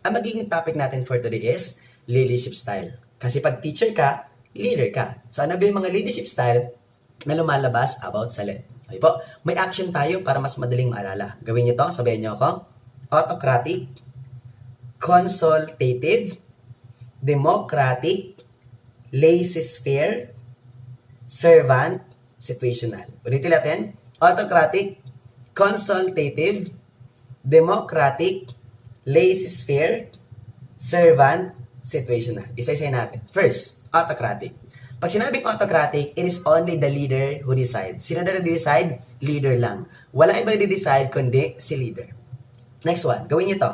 ang magiging topic natin for today is leadership style. Kasi pag teacher ka, leader ka. So ano ba yung mga leadership style na lumalabas about sa LED? Okay po, may action tayo para mas madaling maalala. Gawin niyo to, sabayan niyo ako. Autocratic, consultative, democratic, laissez-faire, servant, situational. Ulitin natin. Autocratic, consultative, democratic, laissez-faire, servant, situational. Isa-isa natin. First, autocratic. Pag sinabing autocratic, it is only the leader who decides. Sino na nag-decide? Leader lang. Walang ibang nag-decide kundi si leader. Next one, gawin niyo to.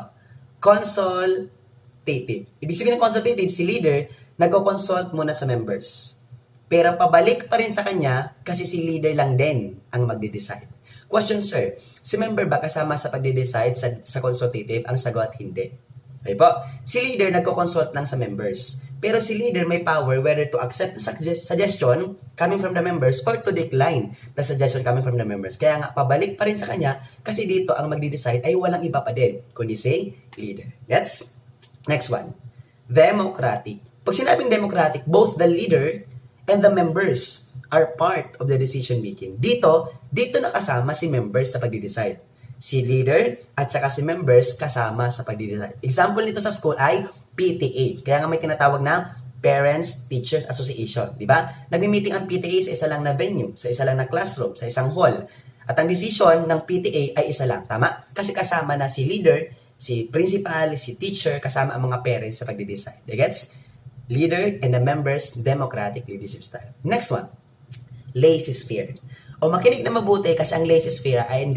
Consultative. Ibig sabihin ng consultative, si leader, nagko-consult muna sa members. Pero pabalik pa rin sa kanya kasi si leader lang din ang magde-decide. Question, sir. Si member ba kasama sa pagde-decide sa consultative? Ang sagot, hindi. Okay po. Si leader nagko-consult lang sa members. Pero si leader may power whether to accept the suggestion coming from the members or to decline the suggestion coming from the members. Kaya nga, pabalik pa rin sa kanya kasi dito ang magde-decide ay walang iba pa din, kundi si leader. Gets? Next one. Democratic. Pag sinabing democratic, both the leader and the members are part of the decision making. Dito nakasama si members sa pagde-decide. Si leader at saka si members kasama sa pagde-decide. Example nito sa school ay PTA. Kaya nga may tinatawag na Parents Teachers Association, di ba? Nagmi-meeting ang PTA sa isa lang na venue, sa isa lang na classroom, sa isang hall. At ang decision ng PTA ay isa lang, tama? Kasi kasama na si leader, si principal, si teacher, kasama ang mga parents sa pagde-decide. Gets? Leader and the members, democratic leadership style. Next one, laissez-faire. O makinig na mabuti kasi ang laissez-faire ay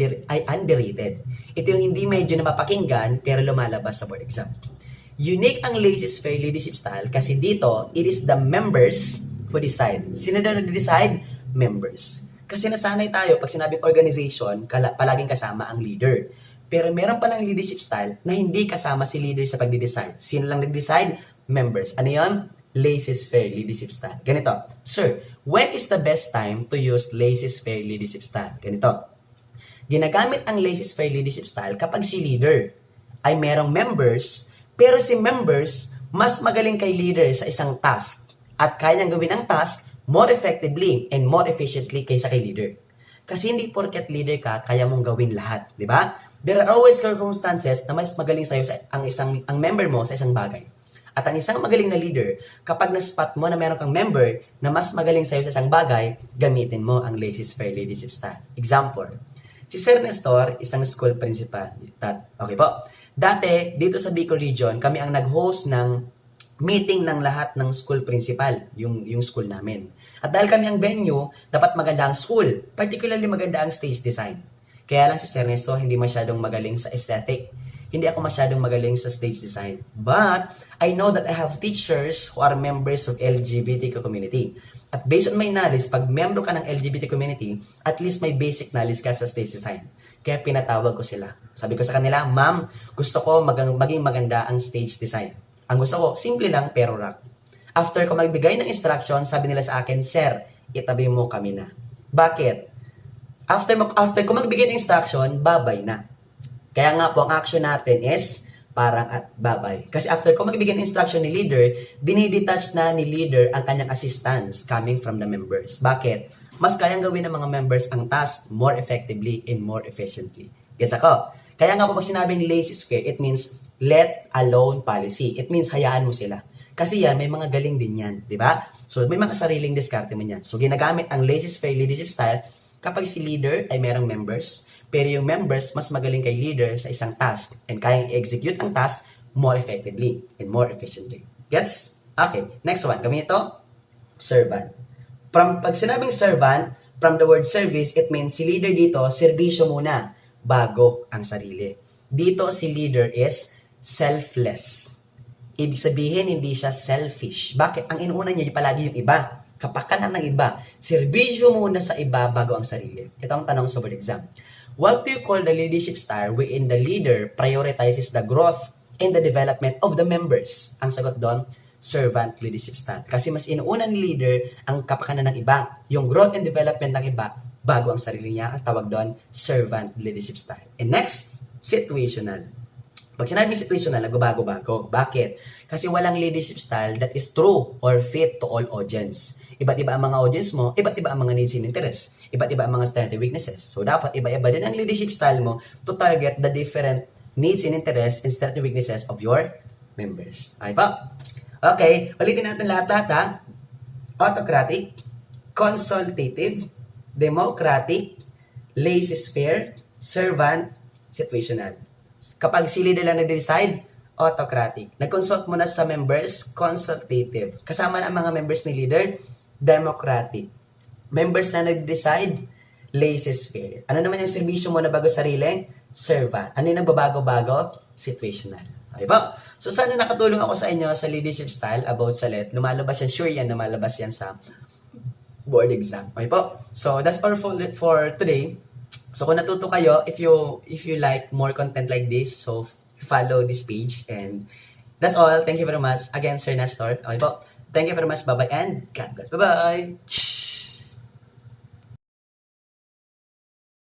underrated. Ito yung hindi medyo na mapakinggan pero lumalabas sa board exam. Unique ang laissez-faire leadership style kasi dito, it is the members who decide. Sino daw nag-decide? Members. Kasi nasanay tayo pag sinabing organization, palaging kasama ang leader. Pero meron palang leadership style na hindi kasama si leader sa pagde-decide. Sino lang nag-decide? Members. Ano yun? Laissez-faire leadership style. Ganito, sir, when is the best time to use laissez-faire leadership style? Ganito, ginagamit ang laissez-faire leadership style kapag si leader ay merong members, pero si members mas magaling kay leader sa isang task at kaya niyang gawin ang task more effectively and more efficiently kaysa kay leader. Kasi hindi porket leader ka, kaya mong gawin lahat, di ba? There are always circumstances na mas magaling sa'yo ang member mo sa isang bagay. At ang isang magaling na leader, kapag na-spot mo na meron kang member na mas magaling sa'yo sa isang bagay, gamitin mo ang laissez-faire leadership style. Example, si Sir Nestor, isang school principal. Okay po. Dati, dito sa Bicol Region, kami ang nag-host ng meeting ng lahat ng school principal, yung school namin. At dahil kami ang venue, dapat maganda ang school, particularly maganda ang stage design. Kaya lang si Sir Nestor hindi masyadong magaling sa aesthetic. Hindi ako masyadong magaling sa stage design. But, I know that I have teachers who are members of LGBT community. At based on my knowledge, pag member ka ng LGBT community, at least may basic knowledge ka sa stage design. Kaya pinatawag ko sila. Sabi ko sa kanila, ma'am, gusto ko maging maganda ang stage design. Ang gusto ko, simple lang pero rock. After ko magbigay ng instruction, sabi nila sa akin, sir, itabi mo kami na. Bakit? After ko magbigay ng instruction, babay na. Kaya nga po, ang action natin is parang at babay. Kasi after ko magbigay ng instruction ni leader, dinidetach na ni leader ang kanyang assistance coming from the members. Bakit? Mas kayang gawin ng mga members ang task more effectively and more efficiently. Gets ako? Kaya nga po pag sinabing laissez-faire, it means let alone policy. It means hayaan mo sila. Kasi yan, may mga galing din yan. Di ba? So, may mga sariling diskarte mo yan. So, ginagamit ang laissez-faire leadership style kapag si leader ay merong members, pero yung members mas magaling kay leader sa isang task and kayang execute ang task more effectively and more efficiently. Gets? Okay, next one. Gawin ito, servant. Pag sinabing servant, from the word service, it means si leader dito, serbisyo muna bago ang sarili. Dito si leader is selfless. Ibig sabihin, hindi siya selfish. Bakit? Ang inuuna niya palagi yung iba. Kapakanan ng iba. Serbisyo muna sa iba bago ang sarili. Ito ang tanong sa board exam. What do you call the leadership style wherein the leader prioritizes the growth and the development of the members? Ang sagot doon, servant leadership style. Kasi mas inuuna ni leader ang kapakanan ng iba. Yung growth and development ng iba bago ang sarili niya. Ang tawag doon, servant leadership style. And next, situational. Pag sinabing situational, nagbabago-bago. Bakit? Kasi walang leadership style that is true or fit to all audience. Iba't iba ang mga audience mo, iba't iba ang mga needs and interests, iba't iba ang mga strengths and weaknesses. So, dapat iba-iba din ang leadership style mo to target the different needs and interests and strengths and weaknesses of your members. Okay po? Okay, ulitin natin lahat-lahat ha. Autocratic, consultative, democratic, laissez-faire, servant, situational. Kapag si leader lang nag-decide, autocratic. Nag-consult muna sa members, consultative. Kasama na ang mga members ni leader, democratic. Members na nag-decide, laissez-faire. Ano naman yung serbisyo mo na bago sarili? Servant. Ano yung nagbabago-bago? Situational. Okay po? So, sana nakatulong ako sa inyo sa leadership style about sa LET. Lumalabas yan, sure yan, lumalabas yan sa board exam. Okay po? So, that's all for today. So kung natuto kayo, if you like more content like this, so follow this page, and that's all. Thank you very much. Again, Sir Nestor. Okay po. Thank you very much. Bye-bye and God bless. Bye-bye.